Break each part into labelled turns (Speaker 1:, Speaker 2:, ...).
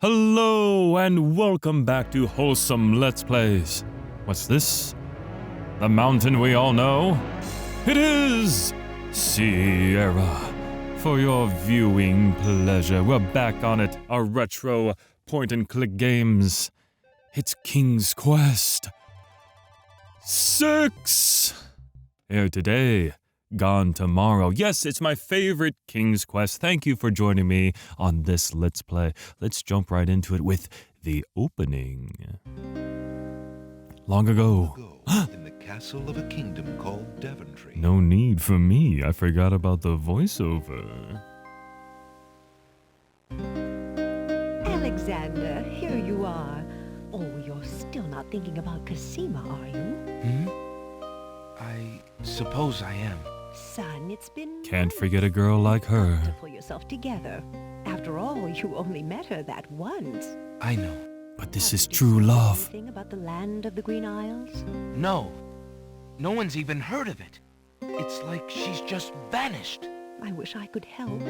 Speaker 1: Hello and welcome back to Wholesome Let's Plays. What's this? The mountain we all know? It is Sierra. For your viewing pleasure, we're back on it, our retro point-and-click games. It's King's Quest 6. Here today, gone tomorrow. Yes, it's my favorite King's Quest. Thank you for joining me on this Let's Play. Let's jump right into it with the opening. Long ago.
Speaker 2: In the castle of a kingdom called Daventry.
Speaker 1: No need for me. I forgot about the voiceover.
Speaker 3: Alexander, here you are. Oh, you're still not thinking about Cosima, are you?
Speaker 4: I suppose I am.
Speaker 3: Son, it's been
Speaker 1: Can't
Speaker 3: months.
Speaker 1: forget a girl like her.
Speaker 3: To pull yourself together. After all, you only met her that once.
Speaker 4: I know.
Speaker 1: But this
Speaker 3: Have
Speaker 1: is
Speaker 3: you
Speaker 1: true
Speaker 3: discovered
Speaker 1: love.
Speaker 3: Anything about the land of the Green Isles?
Speaker 4: No. No one's even heard of it. It's like she's just vanished.
Speaker 3: I wish I could help.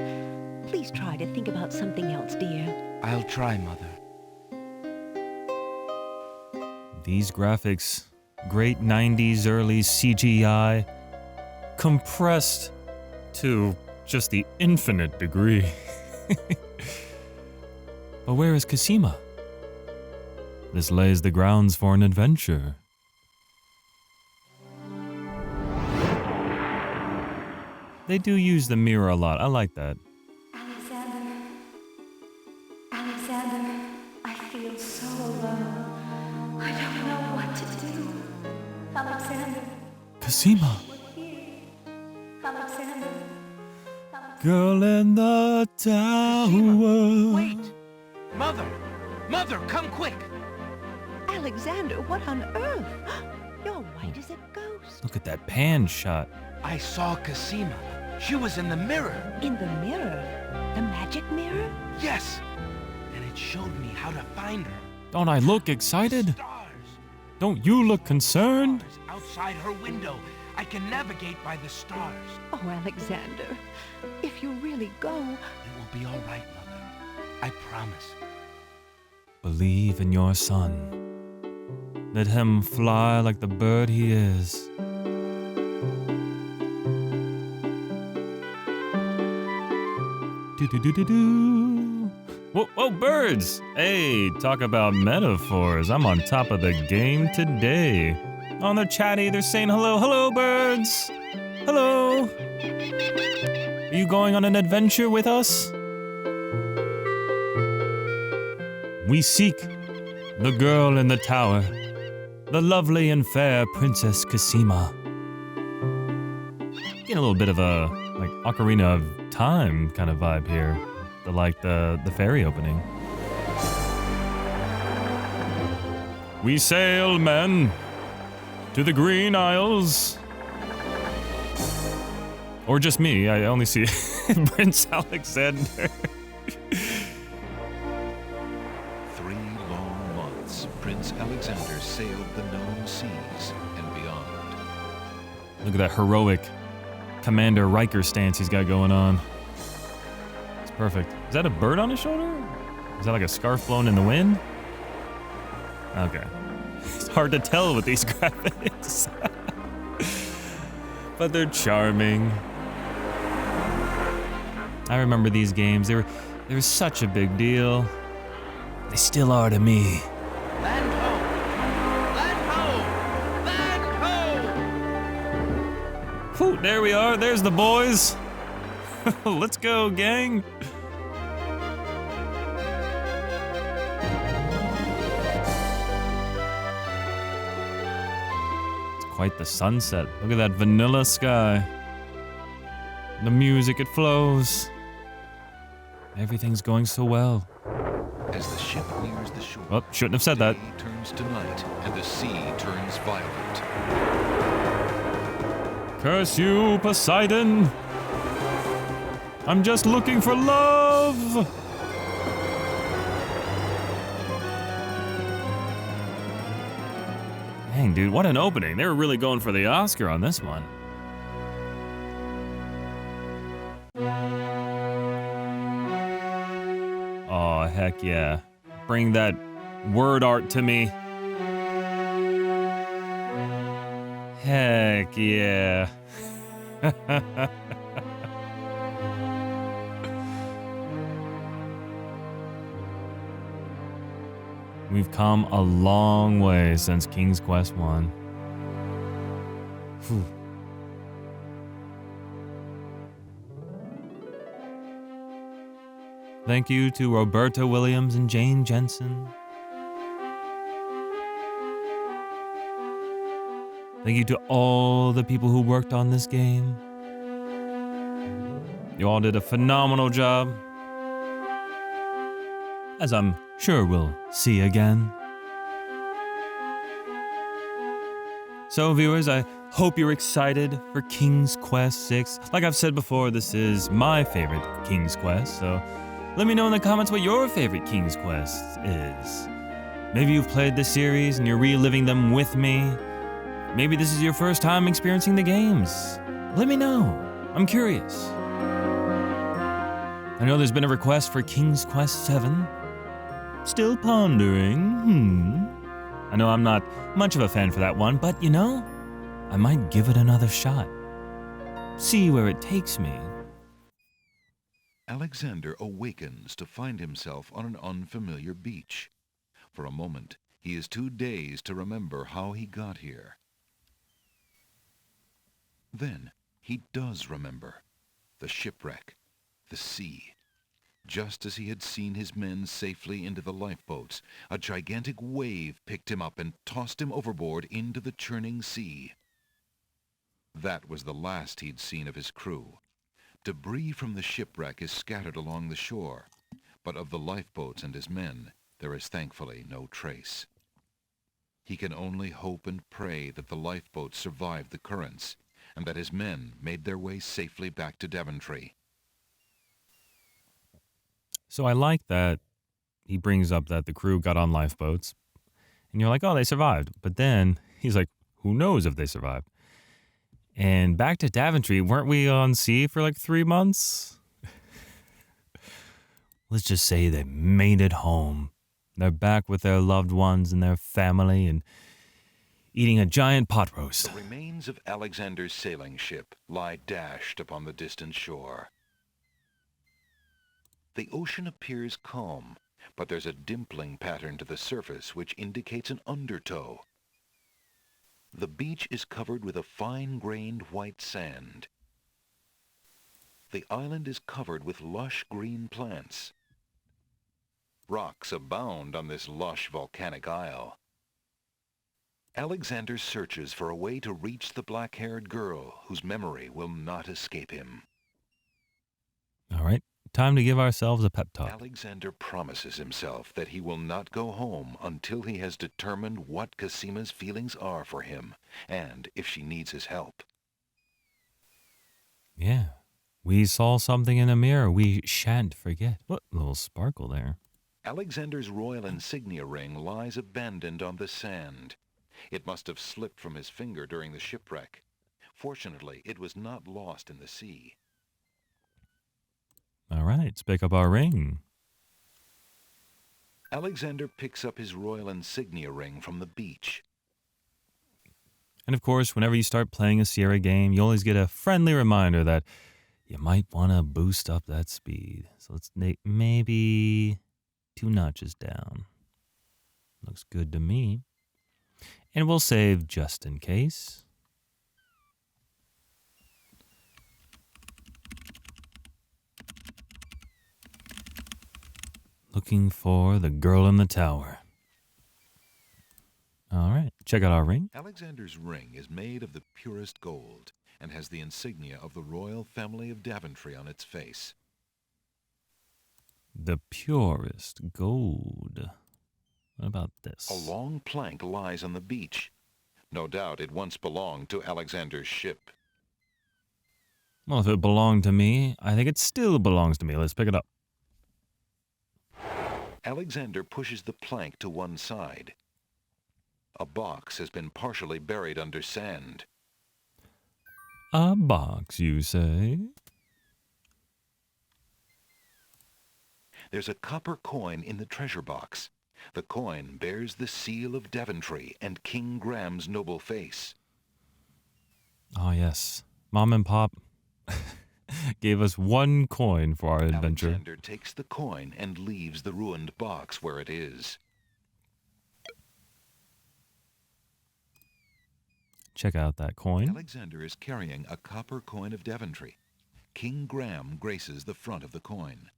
Speaker 3: Please try to think about something else, dear.
Speaker 4: I'll try, Mother.
Speaker 1: These graphics, great 90s early CGI, compressed to just the infinite degree. But where is Cosima? This lays the grounds for an adventure. They do use the mirror a lot. I like that.
Speaker 5: Alexander, I feel so alone. I don't know what to do. Alexander,
Speaker 1: Cosima,
Speaker 5: Alexander.
Speaker 1: girl in the tower.
Speaker 4: Wait! Mother! Mother, come quick!
Speaker 3: Alexander, what on earth? You're white as a ghost.
Speaker 1: Look at that pan shot.
Speaker 4: I saw Cosima. She was in the mirror.
Speaker 3: In the mirror? The magic mirror?
Speaker 4: Yes! And it showed me how to find her.
Speaker 1: Don't I look excited?
Speaker 4: Stars!
Speaker 1: Don't you look concerned?
Speaker 4: Stars outside her window. I can navigate by the stars.
Speaker 3: Oh, Alexander, if you really go,
Speaker 4: It will be all right, Mother. I promise.
Speaker 1: Believe in your son. Let him fly like the bird he is. Do-do-do-do-do. Whoa, whoa, birds! Hey, talk about metaphors. I'm on top of the game today. Oh, they're chatty. They're saying hello. Hello, birds! Hello! Are you going on an adventure with us? We seek the girl in the tower, the lovely and fair Princess Cosima. Getting a little bit of a like Ocarina of Time kind of vibe here, the fairy opening. We sail, men, to the Green Isles. Or just me, I only see Prince Alexander.
Speaker 2: 3 long months, Prince Alexander sailed the known seas and beyond.
Speaker 1: Look at that heroic Commander Riker stance he's got going on. It's perfect. Is that a bird on his shoulder? Is that like a scarf blown in the wind? Okay. It's hard to tell with these graphics. But they're charming. I remember these games. They were such a big deal. They still are to me.
Speaker 4: Land ho! Land ho! Land ho!
Speaker 1: Whew, there we are. There's the boys. Let's go, gang. It's quite the sunset. Look at that vanilla sky. The music, it flows. Everything's going so well.
Speaker 2: As the ship nears the shore,
Speaker 1: Oh, shouldn't have said that.
Speaker 2: day turns to night and the sea turns violent.
Speaker 1: Curse you, Poseidon! I'm just looking for love! Dang, dude, what an opening. They were really going for the Oscar on this one. Oh, heck yeah. bring that word art to me. Heck yeah. We've come a long way since King's Quest 1. Whew. Thank you to Roberta Williams and Jane Jensen. Thank you to all the people who worked on this game. You all did a phenomenal job, as I'm sure we'll see again. So viewers, I hope you're excited for King's Quest 6. Like I've said before, this is my favorite King's Quest, so let me know in the comments what your favorite King's Quest is. Maybe you've played this series and you're reliving them with me. Maybe this is your first time experiencing the games. Let me know. I'm curious. I know there's been a request for King's Quest 7. Still pondering. I know I'm not much of a fan for that one, but you know, I might give it another shot. See where it takes me.
Speaker 2: Alexander awakens to find himself on an unfamiliar beach. For a moment, he is too dazed to remember how he got here. Then, he does remember. The shipwreck, the sea. Just as he had seen his men safely into the lifeboats, a gigantic wave picked him up and tossed him overboard into the churning sea. That was the last he'd seen of his crew. Debris from the shipwreck is scattered along the shore, but of the lifeboats and his men, there is thankfully no trace. He can only hope and pray that the lifeboats survived the currents, and that his men made their way safely back to Daventry.
Speaker 1: So I like that he brings up that the crew got on lifeboats, and you're like, oh, they survived. But then he's like, who knows if they survived? And back to Daventry, weren't we on sea for like 3 months? Let's just say they made it home. They're back with their loved ones and their family and eating a giant pot roast.
Speaker 2: The remains of Alexander's sailing ship lie dashed upon the distant shore. The ocean appears calm, but there's a dimpling pattern to the surface which indicates an undertow. The beach is covered with a fine-grained white sand. The island is covered with lush green plants. Rocks abound on this lush volcanic isle. Alexander searches for a way to reach the black-haired girl whose memory will not escape him.
Speaker 1: All right, time to give ourselves a pep talk.
Speaker 2: Alexander promises himself that he will not go home until he has determined what Casima's feelings are for him, and if she needs his help.
Speaker 1: Yeah, we saw something in a mirror we shan't forget. What little sparkle there.
Speaker 2: Alexander's royal insignia ring lies abandoned on the sand. It must have slipped from his finger during the shipwreck. Fortunately, it was not lost in the sea.
Speaker 1: All right, let's pick up our ring.
Speaker 2: Alexander picks up his royal insignia ring from the beach.
Speaker 1: And of course, whenever you start playing a Sierra game, you always get a friendly reminder that you might want to boost up that speed. So let's maybe 2 notches down. Looks good to me. And we'll save just in case. Looking for the girl in the tower. All right, check out our ring.
Speaker 2: Alexander's ring is made of the purest gold and has the insignia of the royal family of Daventry on its face.
Speaker 1: The purest gold. What about this?
Speaker 2: A long plank lies on the beach. No doubt it once belonged to Alexander's ship.
Speaker 1: Well, if it belonged to me, I think it still belongs to me. Let's pick it up.
Speaker 2: Alexander pushes the plank to one side. A box has been partially buried under sand.
Speaker 1: A box, you say?
Speaker 2: There's a copper coin in the treasure box. The coin bears the seal of Daventry and King Graham's noble face.
Speaker 1: Oh, yes. Mom and Pop gave us 1 coin for our adventure.
Speaker 2: Alexander takes the coin and leaves the ruined box where it is.
Speaker 1: Check out that coin.
Speaker 2: Alexander is carrying a copper coin of Daventry. King Graham graces the front of the coin.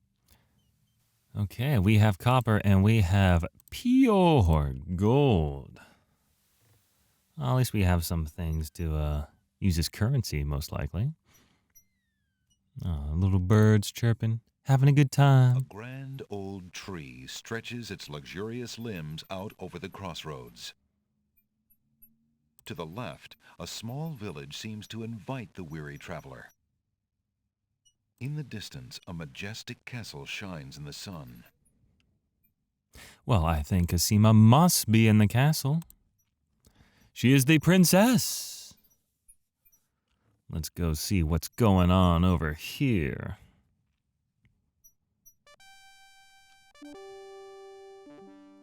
Speaker 1: Okay, we have copper and we have pure gold. Well, at least we have some things to use as currency, most likely. Little birds chirping, having a good
Speaker 2: A
Speaker 1: time.
Speaker 2: grand old tree stretches its luxurious limbs out over the crossroads. To the left, a small village seems to invite the weary traveler. In the distance, a majestic castle shines in the sun.
Speaker 1: Well, I think Cosima must be in the castle. She is the princess. Let's go see what's going on over here.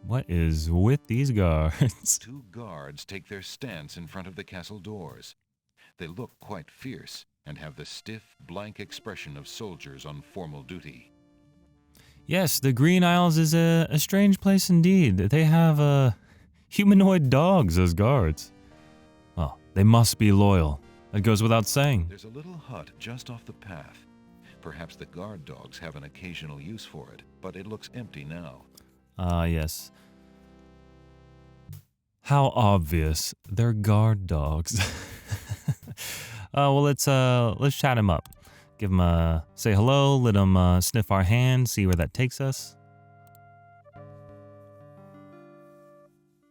Speaker 1: What is with these guards?
Speaker 2: 2 guards take their stance in front of the castle doors. They look quite fierce and have the stiff, blank expression of soldiers on formal duty.
Speaker 1: Yes, the Green Isles is a strange place indeed. They have humanoid dogs as guards. Well, they must be loyal. That goes without saying.
Speaker 2: There's a little hut just off the path. Perhaps the guard dogs have an occasional use for it, but it looks empty now.
Speaker 1: Yes. How obvious. They're guard dogs. Well, let's chat him up. Give him say hello, let him sniff our hand, see where that takes us.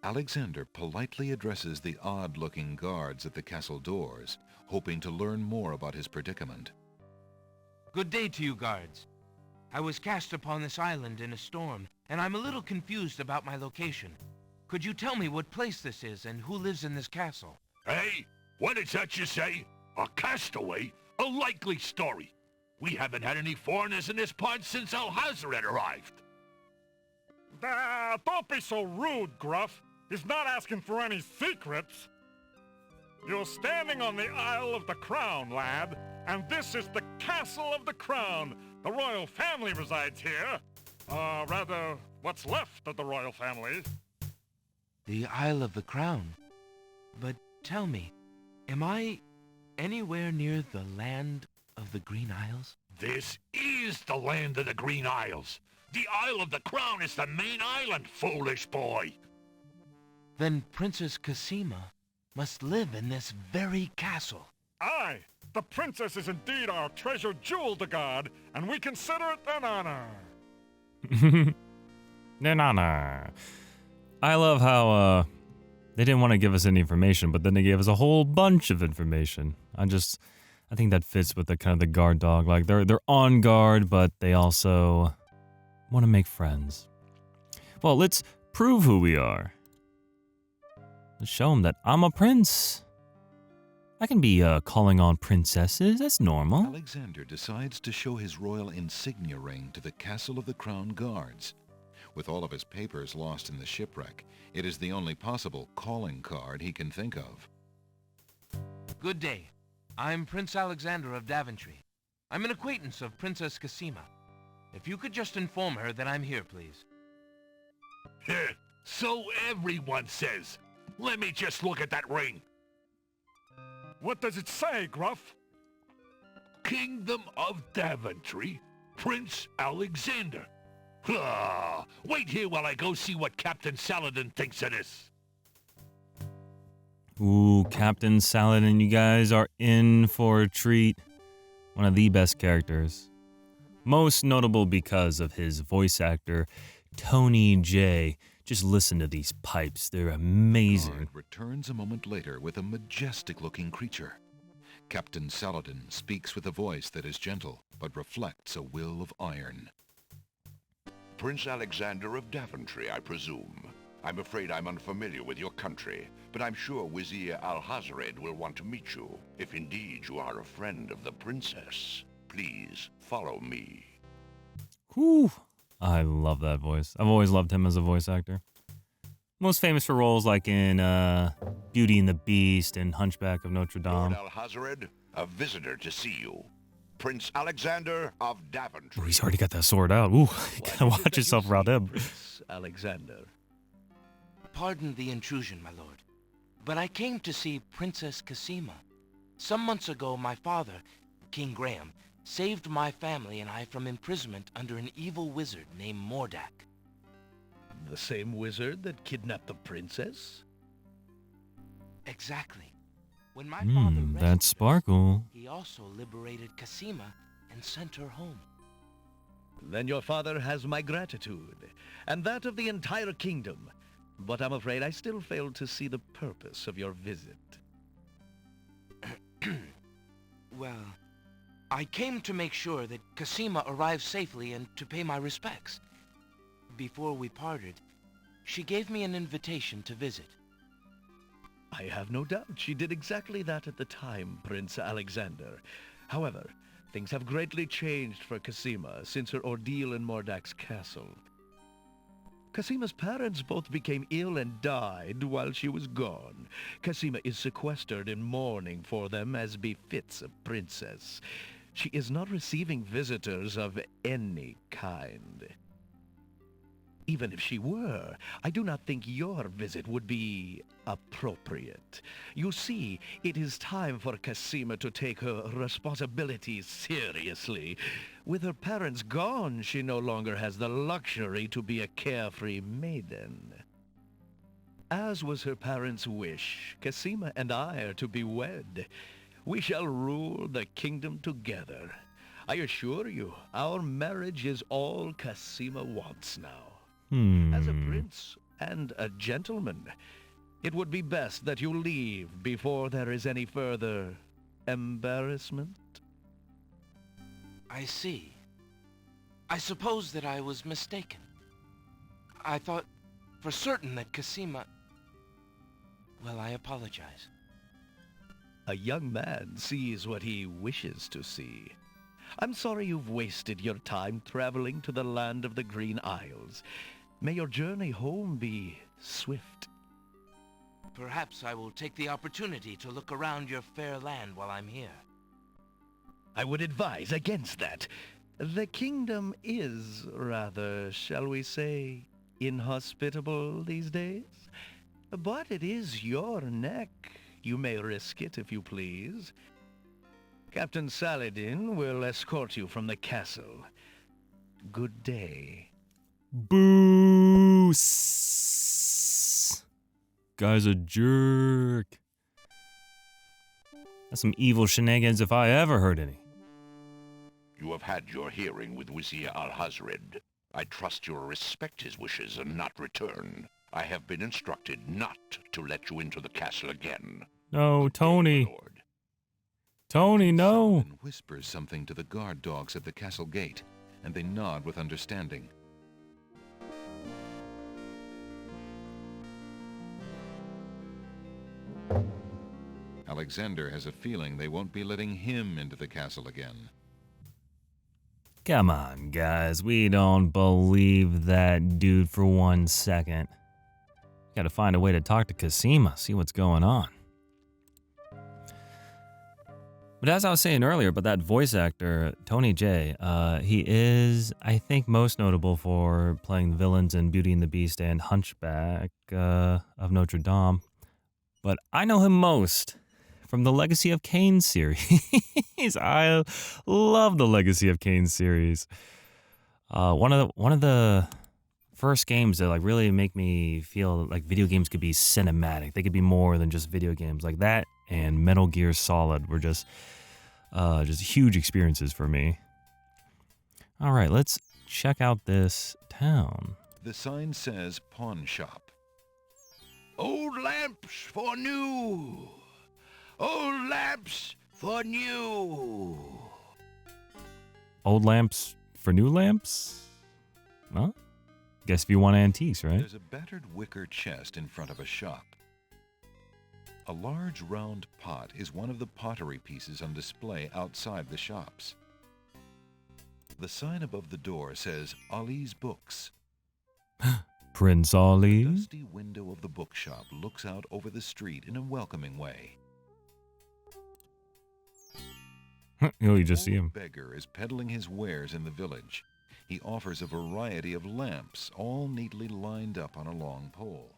Speaker 2: Alexander politely addresses the odd-looking guards at the castle doors, hoping to learn more about his predicament.
Speaker 4: Good day to you, guards. I was cast upon this island in a storm, and I'm a little confused about my location. Could you tell me what place this is and who lives in this castle?
Speaker 6: Hey, what is that you say? A castaway? A likely story. We haven't had any foreigners in this part since Alhazred arrived.
Speaker 7: Don't be so rude, Gruff. He's not asking for any secrets. You're standing on the Isle of the Crown, lad, and this is the Castle of the Crown. The royal family resides here. Rather, what's left of the royal family.
Speaker 4: The Isle of the Crown. But tell me, am I anywhere near the land of the Green Isles?
Speaker 6: This is the land of the Green Isles. The Isle of the Crown is the main island, foolish boy.
Speaker 4: Then Princess Cosima must live in this very castle.
Speaker 7: Aye, the princess is indeed our treasure jewel to God, and we consider it an honor.
Speaker 1: Nanana. I love how they didn't want to give us any information, but then they gave us a whole bunch of information. I think that fits with the kind of the guard dog. Like they're on guard, but they also want to make friends. Well, let's prove who we are. Let's show them that I'm a prince. I can be calling on princesses. That's normal.
Speaker 2: Alexander decides to show his royal insignia ring to the Castle of the Crown guards. With all of his papers lost in the shipwreck, it is the only possible calling card he can think of.
Speaker 4: Good day. I'm Prince Alexander of Daventry. I'm an acquaintance of Princess Cosima. If you could just inform her that I'm here, please.
Speaker 6: So everyone says. Let me just look at that ring.
Speaker 7: What does it say, Gruff?
Speaker 6: Kingdom of Daventry, Prince Alexander. Wait here while I go see what Captain Saladin thinks of this.
Speaker 1: Ooh, Captain Saladin, you guys are in for a treat. One of the best characters. Most notable because of his voice actor, Tony Jay. Just listen to these pipes. They're amazing.
Speaker 2: Guard returns a moment later with a majestic-looking creature. Captain Saladin speaks with a voice that is gentle, but reflects a will of iron.
Speaker 8: Prince Alexander of Daventry, I presume. I'm afraid I'm unfamiliar with your country, but I'm sure Wazir Alhazred will want to meet you, if indeed you are a friend of the princess. Please follow me.
Speaker 1: Whew. I love that voice. I've always loved him as a voice actor. Most famous for roles like in Beauty and the Beast and Hunchback of Notre
Speaker 8: Lord
Speaker 1: Dame.
Speaker 8: Alhazred, a visitor to see you. Prince Alexander of Daventry.
Speaker 1: Oh, he's already got that sword out. Ooh, you gotta watch yourself around him.
Speaker 9: Prince Alexander.
Speaker 4: Pardon the intrusion, my lord, but I came to see Princess Cassima. Some months ago, my father, King Graham, saved my family and I from imprisonment under an evil wizard named Mordak.
Speaker 9: The same wizard that kidnapped the princess?
Speaker 4: Exactly. When my father rescued
Speaker 1: That's Sparkle.
Speaker 4: us, he also liberated Cassima and sent her home.
Speaker 9: Then your father has my gratitude, and that of the entire kingdom. But I'm afraid I still fail to see the purpose of your visit.
Speaker 4: Well, I came to make sure that Cassima arrived safely and to pay my respects. Before we parted, she gave me an invitation to visit.
Speaker 9: I have no doubt she did exactly that at the time, Prince Alexander. However, things have greatly changed for Cassima since her ordeal in Mordak's castle. Cassima's parents both became ill and died while she was gone. Cassima is sequestered in mourning for them as befits a princess. She is not receiving visitors of any kind. Even if she were, I do not think your visit would be appropriate. You see, it is time for Cassima to take her responsibilities seriously. With her parents gone, she no longer has the luxury to be a carefree maiden. As was her parents' wish, Cassima and I are to be wed. We shall rule the kingdom together. I assure you, our marriage is all Cassima wants now. As a prince and a gentleman, it would be best that you leave before there is any further embarrassment.
Speaker 4: I see. I suppose that I was mistaken. I thought for certain that Cassima... Well, I apologize.
Speaker 9: A young man sees what he wishes to see. I'm sorry you've wasted your time traveling to the land of the Green Isles. May your journey home be swift.
Speaker 4: Perhaps I will take the opportunity to look around your fair land while I'm here.
Speaker 9: I would advise against that. The kingdom is rather, shall we say, inhospitable these days. But it is your neck. You may risk it if you please. Captain Saladin will escort you from the castle. Good day.
Speaker 1: Boost. Guy's a jerk. That's some evil shenanigans if I ever heard any.
Speaker 8: You have had your hearing with Vizier Alhazred. I trust you will respect his wishes and not return. I have been instructed not to let you into the castle again.
Speaker 1: No, Tony.
Speaker 8: Lord.
Speaker 1: Tony, no.
Speaker 2: Saladin whispers something to the guard dogs at the castle gate, and they nod with understanding. Alexander has a feeling they won't be letting him into the castle again.
Speaker 1: Come on, guys. We don't believe that dude for 1 second. Gotta find a way to talk to Cassima, see what's going on. But as I was saying earlier about that voice actor, Tony Jay, he is, I think, most notable for playing villains in Beauty and the Beast and Hunchback of Notre Dame. But I know him most from the Legacy of Kain series. I love the Legacy of Kain series. One of the first games that like really make me feel like video games could be cinematic. They could be more than just video games. Like that and Metal Gear Solid were just huge experiences for me. All right, let's check out this town.
Speaker 2: The sign says pawn shop.
Speaker 8: Old lamps for new. Old lamps for new.
Speaker 1: Old lamps for new lamps? Well, guess if you want antiques, right?
Speaker 2: There's a battered wicker chest in front of a shop. A large round pot is one of the pottery pieces on display outside the shops. The sign above the door says Ali's Books.
Speaker 1: Prince
Speaker 2: The
Speaker 1: Ali?
Speaker 2: dusty window of the bookshop looks out over the street in a welcoming way.
Speaker 1: Oh, you just see
Speaker 2: Old
Speaker 1: him.
Speaker 2: beggar is peddling his wares in the village. He offers a variety of lamps, all neatly lined up on a long pole.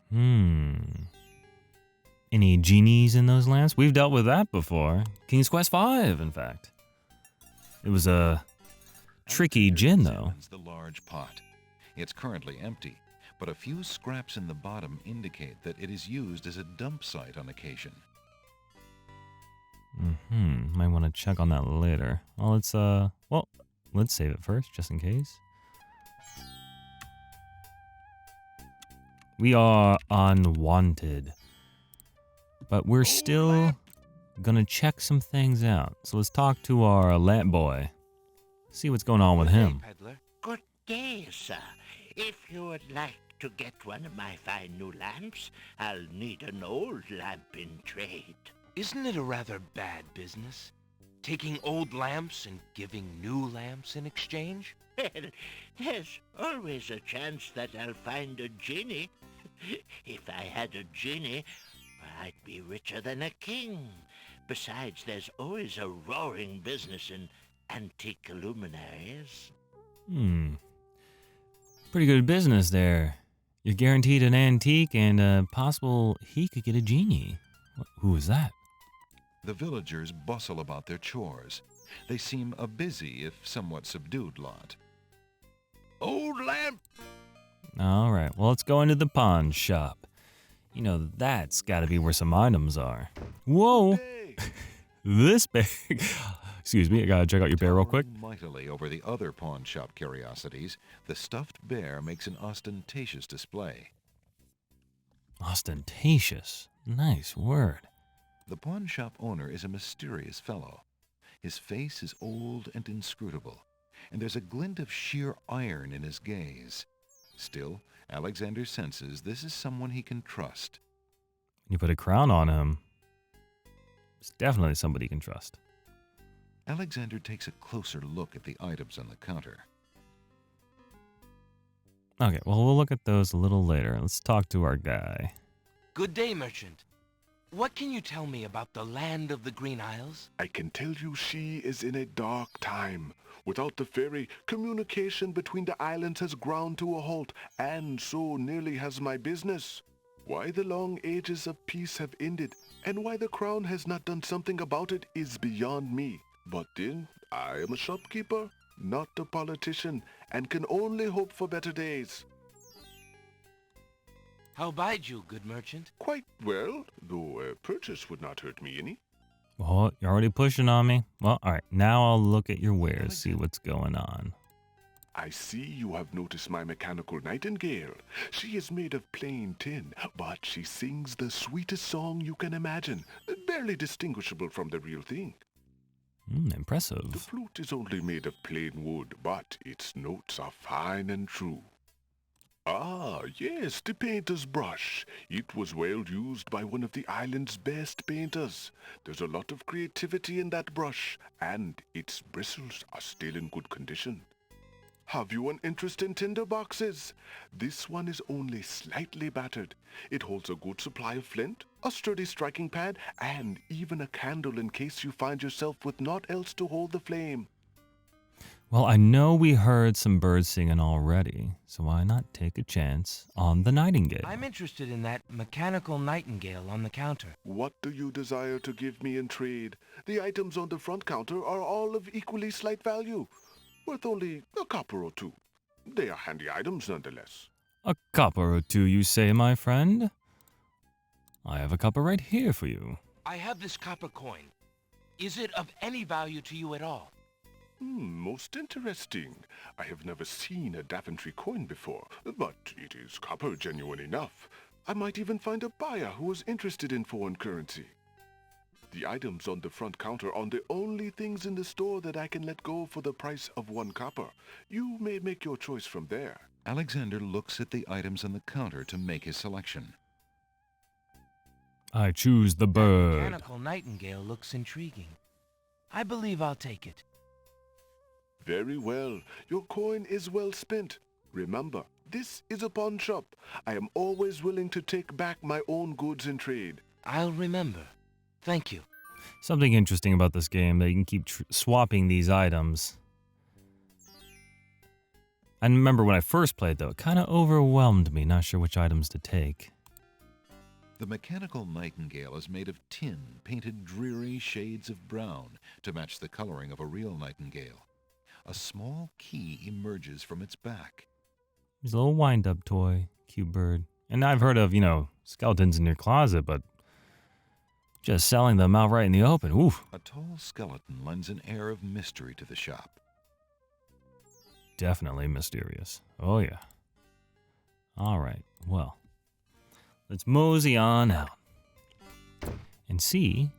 Speaker 1: Any genies in those lamps? We've dealt with that before. King's Quest V, in fact. It was a tricky
Speaker 2: Alexander
Speaker 1: djinn, though.
Speaker 2: examines the large pot. It's currently empty, but a few scraps in the bottom indicate that it is used as a dump site on occasion.
Speaker 1: Might want to check on that later. Well, let's save it first, just in case. We are unwanted. But we're still gonna check some things out. So let's talk to our lamp boy. See what's going on with him.
Speaker 4: Hey, peddler.
Speaker 10: Good day, sir. If you would like to get one of my fine new lamps, I'll need an old lamp in trade.
Speaker 4: Isn't it a rather bad business? Taking old lamps and giving new lamps in exchange?
Speaker 10: Well, there's always a chance that I'll find a genie. If I had a genie, I'd be richer than a king. Besides, there's always a roaring business in antique luminaries.
Speaker 1: Pretty good business there. You're guaranteed an antique and possible he could get a genie. Who is that?
Speaker 2: The villagers bustle about their chores. They seem a busy, if somewhat subdued lot.
Speaker 8: Old lamp!
Speaker 1: All right, well, let's go into the pawn shop. You know, that's got to be where some items are. Whoa! This big. Excuse me, I gotta check out your bear real quick.
Speaker 2: Towering mightily over the other pawn shop curiosities, the stuffed bear makes an ostentatious display.
Speaker 1: Ostentatious. Nice word.
Speaker 2: The pawn shop owner is a mysterious fellow. His face is old and inscrutable, and there's a glint of sheer iron in his gaze. Still, Alexander senses this is someone he can trust.
Speaker 1: You put a crown on him. It's definitely somebody you can trust.
Speaker 2: Alexander takes a closer look at the items on the counter.
Speaker 1: Okay, well, we'll look at those a little later. Let's talk to our guy.
Speaker 4: Good day, merchant. What can you tell me about the land of the Green Isles?
Speaker 11: I can tell you she is in a dark time. Without the ferry, communication between the islands has ground to a halt, and so nearly has my business. Why the long ages of peace have ended, and why the crown has not done something about it is beyond me. But then, I am a shopkeeper, not a politician, and can only hope for better days.
Speaker 4: How bide you, good merchant?
Speaker 11: Quite well, though a purchase would not hurt me any.
Speaker 1: Well, you're already pushing on me. Well, all right, now I'll look at your wares, see what's going on.
Speaker 11: I see you have noticed my mechanical nightingale. She is made of plain tin, but she sings the sweetest song you can imagine, barely distinguishable from the real thing.
Speaker 1: Impressive.
Speaker 11: The flute is only made of plain wood, but its notes are fine and true. Ah, yes, the painter's brush. It was well used by one of the island's best painters. There's a lot of creativity in that brush, and its bristles are still in good condition. Have you an interest in tinder boxes? This one is only slightly battered. It holds a good supply of flint, a sturdy striking pad, and even a candle in case you find yourself with naught else to hold the flame.
Speaker 1: Well, I know we heard some birds singing already, so why not take a chance on the nightingale?
Speaker 4: I'm interested in that mechanical nightingale on the counter.
Speaker 11: What do you desire to give me in trade? The items on the front counter are all of equally slight value, worth only a copper or two. They are handy items nonetheless.
Speaker 1: A copper or two, you say, my friend? I have a copper right here for you.
Speaker 4: I have this copper coin. Is it of any value to you at all?
Speaker 11: Most interesting. I have never seen a Daventry coin before, but it is copper genuine enough. I might even find a buyer who is interested in foreign currency. The items on the front counter are the only things in the store that I can let go for the price of 1 copper. You may make your choice from there.
Speaker 2: Alexander looks at the items on the counter to make his selection.
Speaker 1: I choose the
Speaker 4: The
Speaker 1: bird.
Speaker 4: mechanical nightingale looks intriguing. I believe I'll take it.
Speaker 11: Very well. Your coin is well spent. Remember, this is a pawn shop. I am always willing to take back my own goods in trade.
Speaker 4: I'll remember. Thank you.
Speaker 1: Something interesting about this game, that you can keep swapping these items. I remember when I first played, though, it kind of overwhelmed me, not sure which items to take.
Speaker 2: The mechanical nightingale is made of tin, painted dreary shades of brown to match the coloring of a real nightingale. A small key emerges from its back.
Speaker 1: There's a little wind-up toy, cute bird. And I've heard of, skeletons in your closet, but just selling them outright in the open, oof.
Speaker 2: A tall skeleton lends an air of mystery to the shop.
Speaker 1: Definitely mysterious. Oh, yeah. All right, well, let's mosey on out and see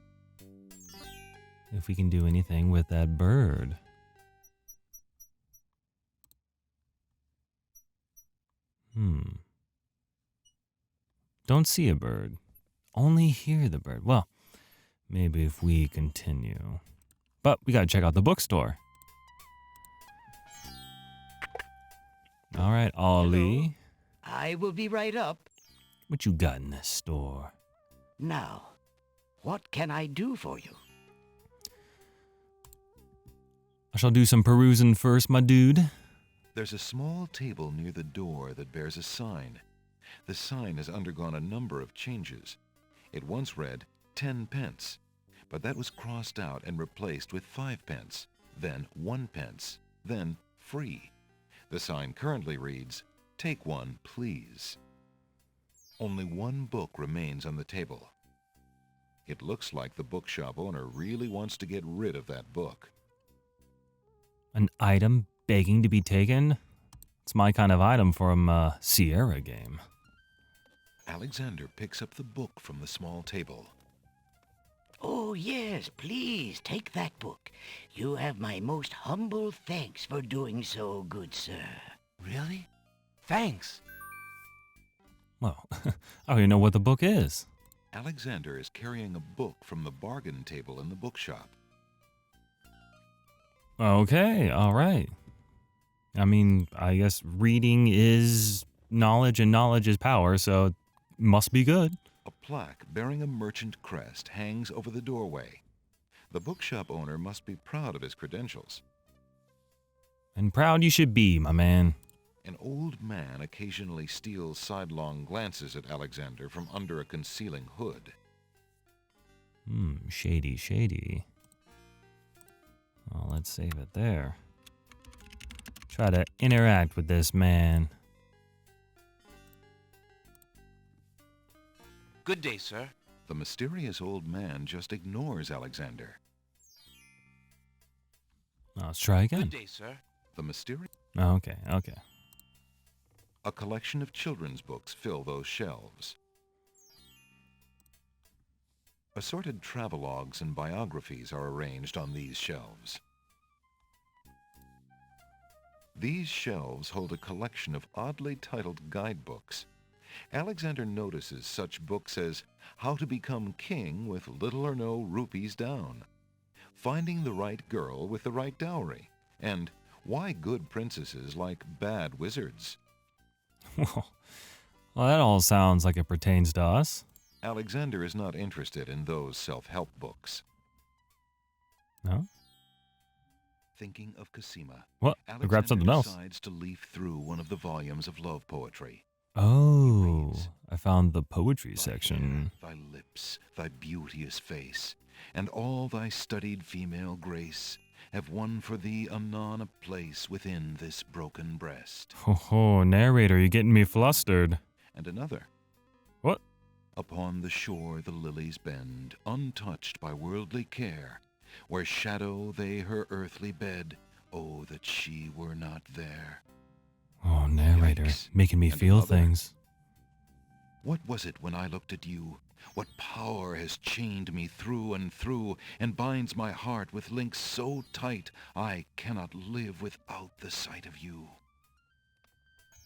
Speaker 1: if we can do anything with that bird. Don't see a bird. Only hear the bird. Well, maybe if we continue. But we gotta check out the bookstore. All right, Ollie.
Speaker 12: I will be right up.
Speaker 1: What you got in this store?
Speaker 12: Now, what can I do for you?
Speaker 1: I shall do some perusing first, my dude.
Speaker 2: There's a small table near the door that bears a sign. The sign has undergone a number of changes. It once read 10 pence, but that was crossed out and replaced with 5 pence, then 1 pence, then free. The sign currently reads, "Take one, please." Only one book remains on the table. It looks like the bookshop owner really wants to get rid of that book.
Speaker 1: An item begging to be taken? It's my kind of item from a Sierra game.
Speaker 2: Alexander picks up the book from the small table.
Speaker 12: Oh, yes, please, take that book. You have my most humble thanks for doing so, good sir.
Speaker 4: Really? Thanks.
Speaker 1: Well, I don't even know what the book is.
Speaker 2: Alexander is carrying a book from the bargain table in the bookshop.
Speaker 1: Okay, all right. I mean, I guess reading is knowledge and knowledge is power, so it must be good.
Speaker 2: A plaque bearing a merchant crest hangs over the doorway. The bookshop owner must be proud of his credentials.
Speaker 1: And proud you should be, my man.
Speaker 2: An old man occasionally steals sidelong glances at Alexander from under a concealing hood.
Speaker 1: Shady, shady. Well, let's save it there. Try to interact with this man.
Speaker 4: Good day, sir.
Speaker 2: The mysterious old man just ignores Alexander.
Speaker 1: Let's try again.
Speaker 4: Good day, sir.
Speaker 2: The mysterious...
Speaker 1: Okay.
Speaker 2: A collection of children's books fill those shelves. Assorted travelogues and biographies are arranged on these shelves. These shelves hold a collection of oddly titled guidebooks. Alexander notices such books as How to Become King with Little or No Rupees Down, Finding the Right Girl with the Right Dowry, and Why Good Princesses Like Bad Wizards.
Speaker 1: Well, that all sounds like it pertains to us.
Speaker 2: Alexander is not interested in those self-help books.
Speaker 1: No?
Speaker 2: Thinking of Cosima,
Speaker 1: What? I grabbed something else.
Speaker 2: decides to leaf through one of the volumes of love poetry.
Speaker 1: Oh, I found the poetry section.
Speaker 2: Thy lips, thy beauteous face, and all thy studied female grace have won for thee anon a place within this broken breast.
Speaker 1: Oh, narrator, you're getting me flustered.
Speaker 2: And another.
Speaker 1: What?
Speaker 2: Upon the shore the lilies bend, untouched by worldly care, where shadow they her earthly bed, oh, that she were not there.
Speaker 1: Oh, narrator,
Speaker 2: Yikes.
Speaker 1: making me
Speaker 2: And
Speaker 1: feel
Speaker 2: another.
Speaker 1: things.
Speaker 2: What was it when I looked at you? What power has chained me through and through, and binds my heart with links so tight I cannot live without the sight of you?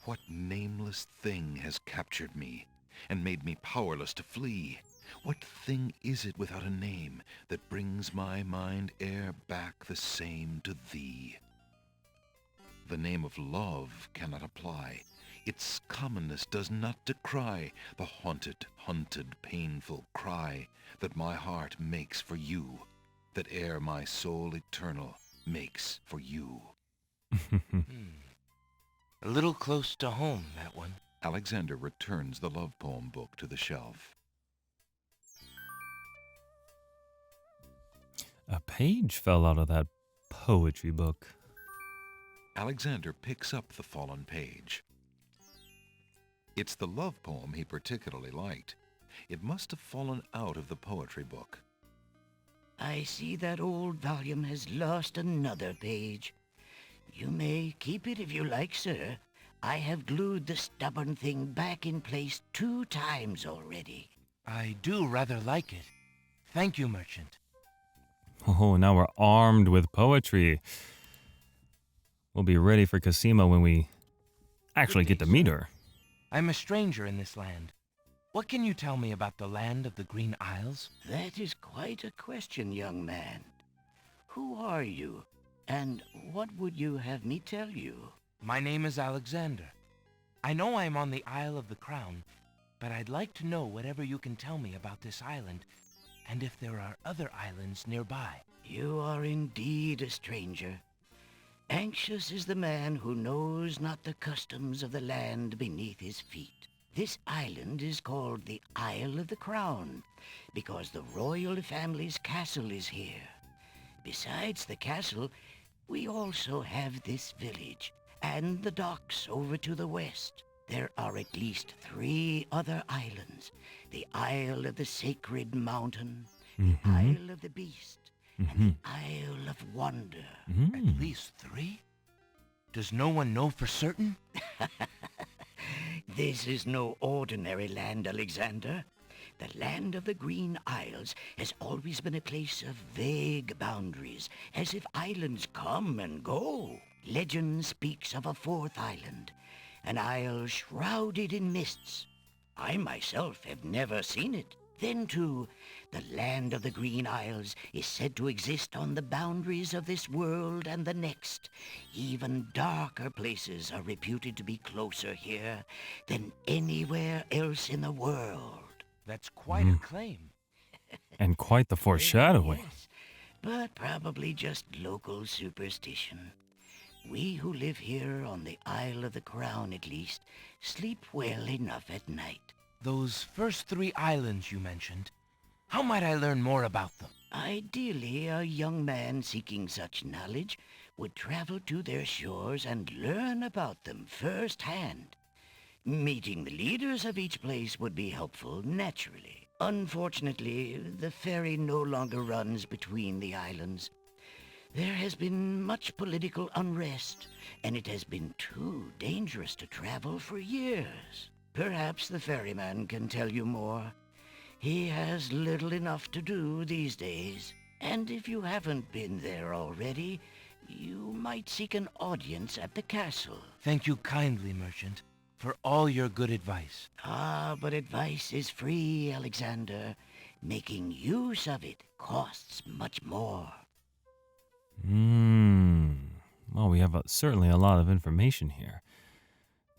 Speaker 2: What nameless thing has captured me, and made me powerless to flee? What thing is it without a name that brings my mind e'er back the same to thee? The name of love cannot apply. Its commonness does not decry the haunted, hunted, painful cry that my heart makes for you, that ere my soul eternal makes for you.
Speaker 4: A little close to home, that one.
Speaker 2: Alexander returns the love poem book to the shelf.
Speaker 1: A page fell out of that poetry book.
Speaker 2: Alexander picks up the fallen page. It's the love poem he particularly liked. It must have fallen out of the poetry book.
Speaker 12: I see that old volume has lost another page. You may keep it if you like, sir. I have glued the stubborn thing back in place 2 times already.
Speaker 4: I do rather like it. Thank you, merchant.
Speaker 1: Oh, now we're armed with poetry. We'll be ready for Cassima when we actually get to meet her.
Speaker 4: I'm a stranger in this land. What can you tell me about the land of the Green Isles?
Speaker 12: That is quite a question, young man. Who are you, and what would you have me tell you?
Speaker 4: My name is Alexander. I know I'm on the Isle of the Crown, but I'd like to know whatever you can tell me about this island, and if there are other islands nearby.
Speaker 12: You are indeed a stranger. Anxious is the man who knows not the customs of the land beneath his feet. This island is called the Isle of the Crown, because the royal family's castle is here. Besides the castle, we also have this village, and the docks over to the west. There are at least 3 other islands. The Isle of the Sacred Mountain, the Isle of the Beast, and the Isle of Wonder.
Speaker 4: At least 3? Does no one know for certain?
Speaker 12: This is no ordinary land, Alexander. The land of the Green Isles has always been a place of vague boundaries, as if islands come and go. Legend speaks of a 4th island, an isle shrouded in mists. I myself have never seen it. Then, too, the land of the Green Isles is said to exist on the boundaries of this world and the next. Even darker places are reputed to be closer here than anywhere else in the world.
Speaker 4: That's quite a claim.
Speaker 1: And quite the foreshadowing.
Speaker 12: Yes, but probably just local superstition. We who live here on the Isle of the Crown, at least, sleep well enough at night.
Speaker 4: Those first 3 islands you mentioned, how might I learn more about them?
Speaker 12: Ideally, a young man seeking such knowledge would travel to their shores and learn about them firsthand. Meeting the leaders of each place would be helpful, naturally. Unfortunately, the ferry no longer runs between the islands. There has been much political unrest, and it has been too dangerous to travel for years. Perhaps the ferryman can tell you more. He has little enough to do these days. And if you haven't been there already, you might seek an audience at the castle.
Speaker 4: Thank you kindly, merchant, for all your good advice.
Speaker 12: Ah, but advice is free, Alexander. Making use of it costs much more.
Speaker 1: Well, we have certainly a lot of information here.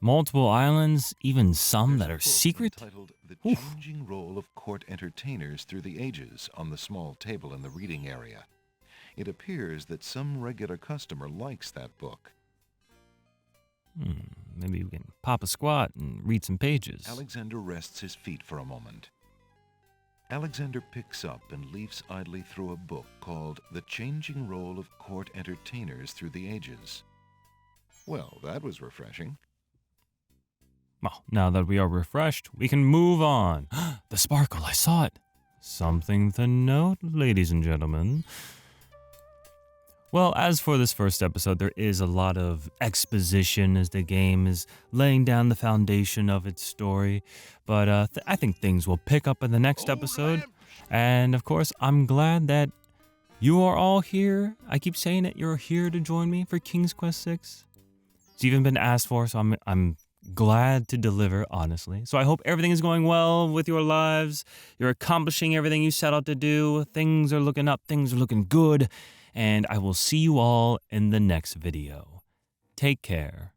Speaker 1: Multiple islands, even some that are secret.
Speaker 2: Titled The Changing Role of Court Entertainers Through the Ages on the small table in the reading area. It appears that some regular customer likes that book.
Speaker 1: Maybe we can pop a squat and read some pages.
Speaker 2: Alexander rests his feet for a moment. Alexander picks up and leafs idly through a book called The Changing Role of Court Entertainers Through the Ages. Well, that was refreshing.
Speaker 1: Well, now that we are refreshed, we can move on. The sparkle, I saw it. Something to note, ladies and gentlemen. Well, as for this first episode, there is a lot of exposition as the game is laying down the foundation of its story. But I think things will pick up in the next episode. And of course, I'm glad that you are all here. I keep saying it, you're here to join me for King's Quest VI. It's even been asked for, so I'm glad to deliver, honestly. So I hope everything is going well with your lives. You're accomplishing everything you set out to do. Things are looking up. Things are looking good. And I will see you all in the next video. take care.